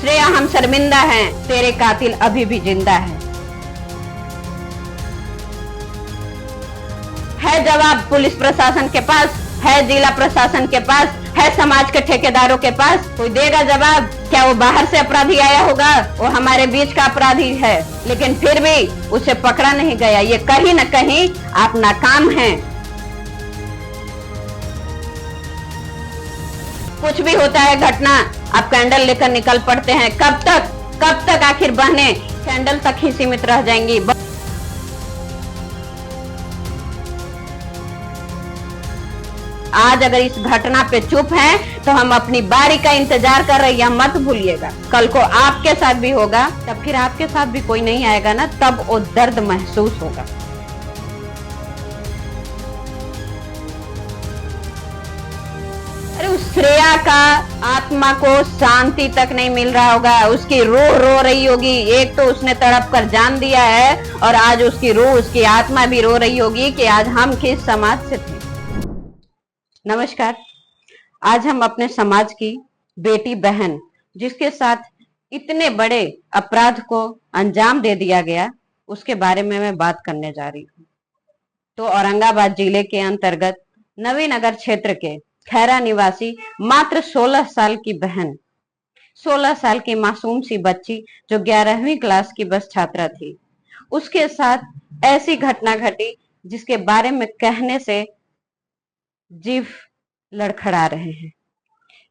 श्रेया हम शर्मिंदा हैं, तेरे कातिल अभी भी जिंदा है जवाब पुलिस प्रशासन के पास, है जिला प्रशासन के पास, है समाज के ठेकेदारों के पास। कोई देगा जवाब? क्या वो बाहर से अपराधी आया होगा? वो हमारे बीच का अपराधी है, लेकिन फिर भी उसे पकड़ा नहीं गया। ये कहीं न कहीं आप नाकाम हैं। कुछ भी होता है घटना, आप कैंडल लेकर निकल पड़ते हैं। कब तक आखिर बहनें कैंडल तक ही सीमित रह जाएंगी? आज अगर इस घटना पे चुप हैं, तो हम अपनी बारी का इंतजार कर रहे हैं, मत भूलिएगा। कल को आपके साथ भी होगा, तब फिर आपके साथ भी कोई नहीं आएगा ना, तब वो दर्द महसूस होगा। अरे उस श्रेया का आत्मा को शांति तक नहीं मिल रहा होगा, उसकी रूह रो रही होगी। एक तो उसने तड़प कर जान दिया है, और आज उसकी रूह, उसकी आत्मा भी रो रही होगी कि आज हम किस समाज से थे। नमस्कार। आज हम अपने समाज की बेटी बहन, जिसके साथ इतने बड़े अपराध को अंजाम दे दिया गया, उसके बारे में मैं बात करने जा रही हूँ। तो औरंगाबाद जिले के अंतर्गत नवीनगर क्षेत्र के खैरा निवासी मात्र 16 साल की बहन, 16 साल की मासूम सी बच्ची जो 11वीं क्लास की बस छात्रा थी, उसके साथ ऐसी घटना घटी जिसके बारे में कहने से जीभ लड़खड़ा रहे हैं,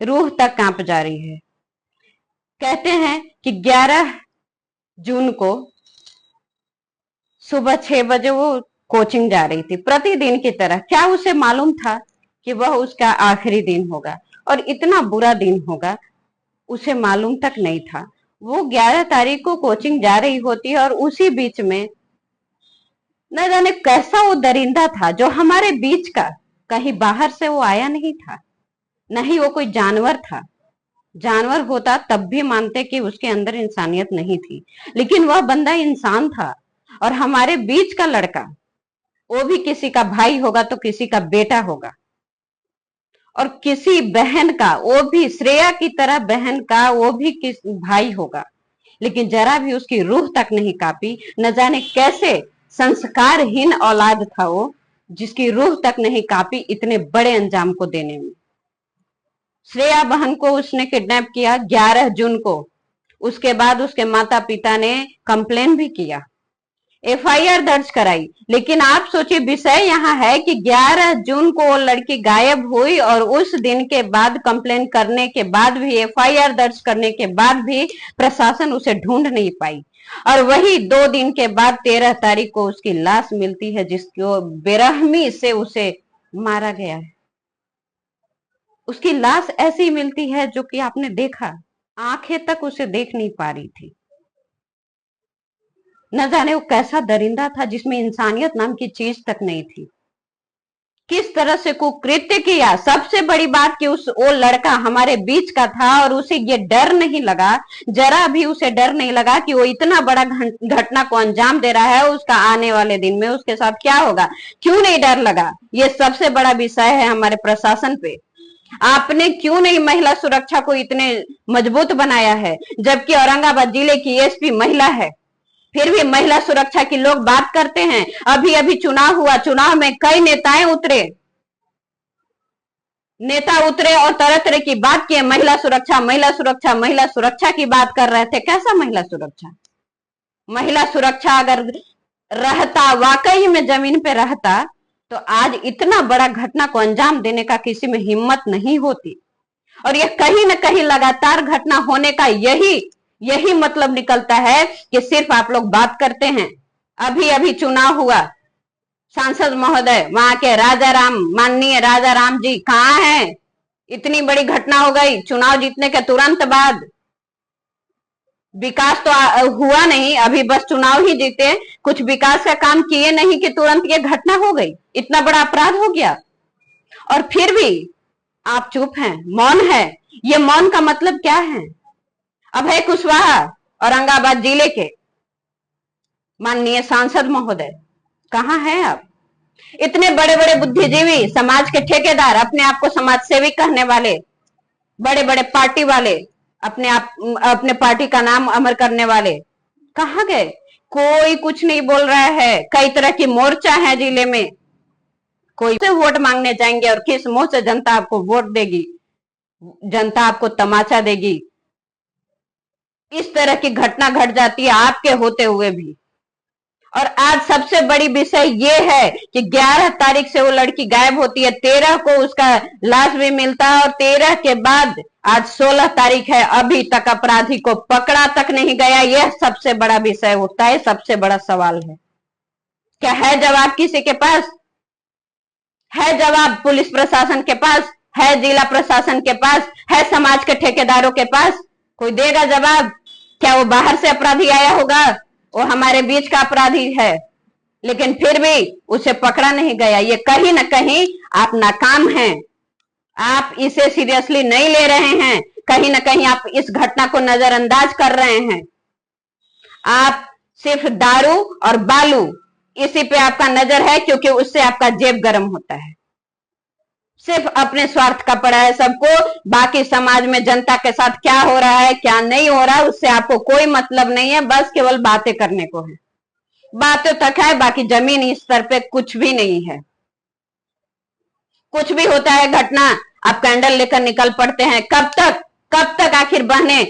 रूह तक कांप जा रही है। कहते हैं कि 11 जून को सुबह 6 बजे वो कोचिंग जा रही थी, प्रतिदिन की तरह। क्या उसे मालूम था कि वह उसका आखिरी दिन होगा और इतना बुरा दिन होगा? उसे मालूम तक नहीं था। वो 11 तारीख को कोचिंग जा रही होती है, और उसी बीच में न जाने कैसा वो दरिंदा था जो हमारे बीच का, कहीं बाहर से वो आया नहीं था, नहीं वो कोई जानवर था। जानवर होता तब भी मानते कि उसके अंदर इंसानियत नहीं थी, लेकिन वह बंदा इंसान था, और हमारे बीच का लड़का, वो भी किसी का भाई होगा तो किसी का बेटा होगा, और किसी बहन का, वो भी श्रेया की तरह बहन का, वो भी किस भाई होगा। लेकिन जरा भी उसकी रूह तक नहीं कांपी। न जाने कैसे संस्कारहीन औलाद था वो, जिसकी रूह तक नहीं कांपी इतने बड़े अंजाम को देने में। श्रेया बहन को उसने किडनैप किया 11 जून को। उसके बाद उसके माता पिता ने कंप्लेन भी किया, एफआईआर दर्ज कराई। लेकिन आप सोचिए, विषय यहाँ है कि 11 जून को वो लड़की गायब हुई, और उस दिन के बाद कंप्लेन करने के बाद भी, एफआईआर दर्ज करने के बाद भी प्रशासन उसे ढूंढ नहीं पाई। और वही 2 दिन के बाद 13 तारीख को उसकी लाश मिलती है, जिसको बेरहमी से उसे मारा गया है। उसकी लाश ऐसी मिलती है जो कि आपने देखा, आंखें तक उसे देख नहीं पा रही थी। न जाने वो कैसा दरिंदा था जिसमें इंसानियत नाम की चीज तक नहीं थी। किस तरह से कुकृत्य किया। सबसे बड़ी बात कि वो लड़का हमारे बीच का था, और उसे ये डर नहीं लगा, जरा भी उसे डर नहीं लगा कि वो इतना बड़ा घटना को अंजाम दे रहा है, उसका आने वाले दिन में उसके साथ क्या होगा। क्यों नहीं डर लगा? ये सबसे बड़ा विषय है हमारे प्रशासन पे। आपने क्यों नहीं महिला सुरक्षा को इतने मजबूत बनाया है, जबकि औरंगाबाद जिले की एसपी महिला है, फिर भी महिला सुरक्षा की लोग बात करते हैं। अभी अभी चुनाव हुआ, चुनाव में कई नेता उतरे और तरह तरह की बात किए। महिला सुरक्षा, महिला सुरक्षा, महिला सुरक्षा की बात कर रहे थे। कैसा महिला सुरक्षा? महिला सुरक्षा अगर रहता, वाकई में जमीन पे रहता, तो आज इतना बड़ा घटना को अंजाम देने का किसी में हिम्मत नहीं होती। और यह कहीं ना कहीं लगातार घटना होने का यही मतलब निकलता है कि सिर्फ आप लोग बात करते हैं। अभी अभी चुनाव हुआ, सांसद महोदय, वहां के राजा राम, माननीय राजा राम जी कहाँ हैं? इतनी बड़ी घटना हो गई चुनाव जीतने के तुरंत बाद। विकास तो हुआ नहीं, अभी बस चुनाव ही जीते, कुछ विकास का काम किए नहीं कि तुरंत ये घटना हो गई, इतना बड़ा अपराध हो गया। और फिर भी आप चुप हैं, मौन है। ये मौन का मतलब क्या है? अभय कुशवाहा, औरंगाबाद जिले के माननीय सांसद महोदय, कहाँ हैं आप? इतने बड़े बड़े बुद्धिजीवी, समाज के ठेकेदार, अपने आप को समाज सेवी कहने वाले, बड़े बड़े पार्टी वाले, अपने पार्टी का नाम अमर करने वाले कहाँ गए? कोई कुछ नहीं बोल रहा है। कई तरह की मोर्चा है जिले में, कोई से वोट मांगने जाएंगे और किस मुंह से जनता आपको वोट देगी, जनता आपको तमाचा देगी। इस तरह की घटना घट जाती है आपके होते हुए भी। और आज सबसे बड़ी विषय ये है कि 11 तारीख से वो लड़की गायब होती है, 13 को उसका लाश भी मिलता है और 13 के बाद आज 16 तारीख है, अभी तक अपराधी को पकड़ा तक नहीं गया। यह सबसे बड़ा विषय उठता है, सबसे बड़ा सवाल है। क्या है जवाब किसी के पास? है जवाब पुलिस प्रशासन के पास? है जिला प्रशासन के पास? है समाज के ठेकेदारों के पास? कोई देगा जवाब? क्या वो बाहर से अपराधी आया होगा? वो हमारे बीच का अपराधी है, लेकिन फिर भी उसे पकड़ा नहीं गया। ये कहीं ना कहीं आप नाकाम हैं, आप इसे सीरियसली नहीं ले रहे हैं। कहीं ना कहीं आप इस घटना को नजरअंदाज कर रहे हैं। आप सिर्फ दारू और बालू इसी पे आपका नजर है, क्योंकि उससे आपका जेब गर्म होता है। सिर्फ अपने स्वार्थ का पड़ा है सबको, बाकी समाज में जनता के साथ क्या हो रहा है क्या नहीं हो रहा है उससे आपको कोई मतलब नहीं है। बस केवल बातें करने को है, बातें तक है, बाकी जमीनी स्तर पे कुछ भी नहीं है। कुछ भी होता है घटना, आप कैंडल लेकर निकल पड़ते हैं। कब तक आखिर बहनें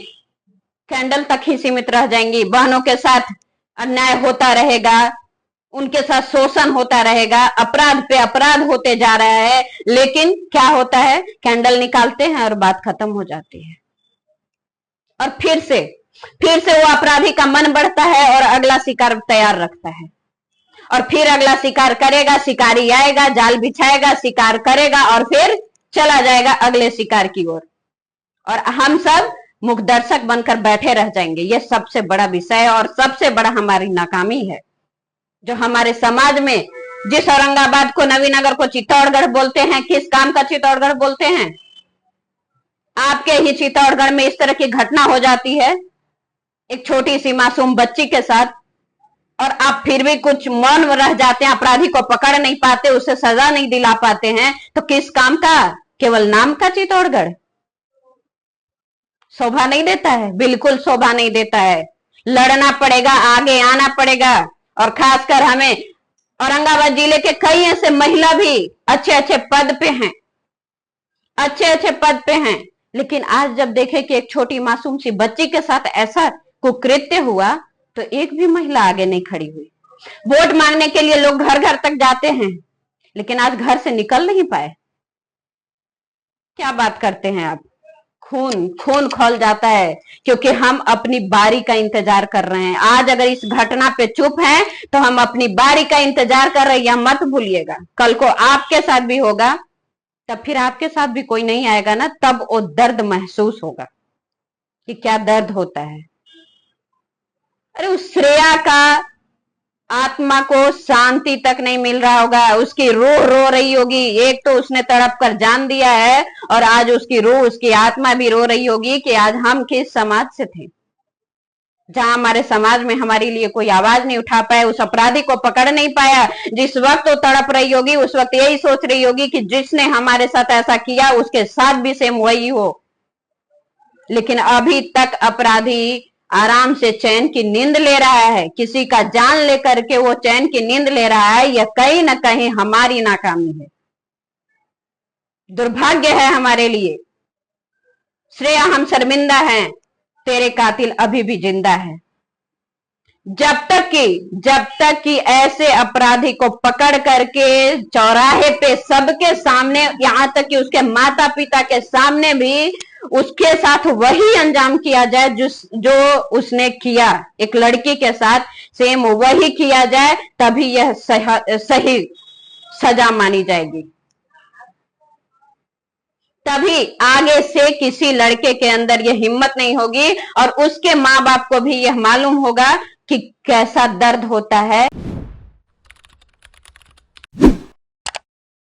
कैंडल तक ही सीमित रह जाएंगी? बहनों के साथ अन्याय होता रहेगा, उनके साथ शोषण होता रहेगा, अपराध पे अपराध होते जा रहा है, लेकिन क्या होता है? कैंडल निकालते हैं और बात खत्म हो जाती है। और फिर से वो अपराधी का मन बढ़ता है और अगला शिकार तैयार रखता है, और फिर अगला शिकार करेगा। शिकारी आएगा, जाल बिछाएगा, शिकार करेगा और फिर चला जाएगा अगले शिकार की ओर, और हम सब मुख दर्शक बनकर बैठे रह जाएंगे। यह सबसे बड़ा विषय है और सबसे बड़ा हमारी नाकामी है, जो हमारे समाज में जिस औरंगाबाद को, नवीनगर को चित्तौड़गढ़ बोलते हैं, किस काम का चित्तौड़गढ़ बोलते हैं? आपके ही चित्तौड़गढ़ में इस तरह की घटना हो जाती है एक छोटी सी मासूम बच्ची के साथ, और आप फिर भी कुछ मौन रह जाते हैं, अपराधी को पकड़ नहीं पाते, उसे सजा नहीं दिला पाते हैं। तो किस काम का? केवल नाम का चित्तौड़गढ़ शोभा नहीं देता है, बिल्कुल शोभा नहीं देता है। लड़ना पड़ेगा, आगे आना पड़ेगा। और खासकर हमें औरंगाबाद जिले के कई ऐसे महिला भी अच्छे पद पे हैं, अच्छे पद पे हैं, लेकिन आज जब देखे कि एक छोटी मासूम सी बच्ची के साथ ऐसा कुकृत्य हुआ तो एक भी महिला आगे नहीं खड़ी हुई। वोट मांगने के लिए लोग घर घर तक जाते हैं, लेकिन आज घर से निकल नहीं पाए। क्या बात करते हैं आप? खून खौल जाता है, क्योंकि हम अपनी बारी का इंतजार कर रहे हैं। आज अगर इस घटना पे चुप हैं तो हम अपनी बारी का इंतजार कर रहे हैं, यह मत भूलिएगा। कल को आपके साथ भी होगा, तब फिर आपके साथ भी कोई नहीं आएगा ना, तब वो दर्द महसूस होगा कि क्या दर्द होता है। अरे उस श्रेया का आत्मा को शांति तक नहीं मिल रहा होगा, उसकी रूह रो रही होगी। एक तो उसने तड़प कर जान दिया है, और आज उसकी रूह, उसकी आत्मा भी रो रही होगी कि आज हम किस समाज से थे, जहां हमारे समाज में हमारे लिए कोई आवाज नहीं उठा पाया, उस अपराधी को पकड़ नहीं पाया। जिस वक्त वो तड़प रही होगी उस वक्त यही सोच रही होगी कि जिसने हमारे साथ ऐसा किया उसके साथ भी सेम वही हो। लेकिन अभी तक अपराधी आराम से चैन की नींद ले रहा है, किसी का जान लेकर के वो चैन की नींद ले रहा है। यह कहीं ना कहीं हमारी नाकामी है, दुर्भाग्य है हमारे लिए। श्रेया, हम शर्मिंदा हैं, तेरे कातिल अभी भी जिंदा है। जब तक कि ऐसे अपराधी को पकड़ करके चौराहे पे सबके सामने, यहां तक कि उसके माता पिता के सामने भी उसके साथ वही अंजाम किया जाए जो उसने किया एक लड़की के साथ, सेम वही किया जाए, तभी यह सही सजा मानी जाएगी। तभी आगे से किसी लड़के के अंदर यह हिम्मत नहीं होगी, और उसके माँ बाप को भी यह मालूम होगा कि कैसा दर्द होता है।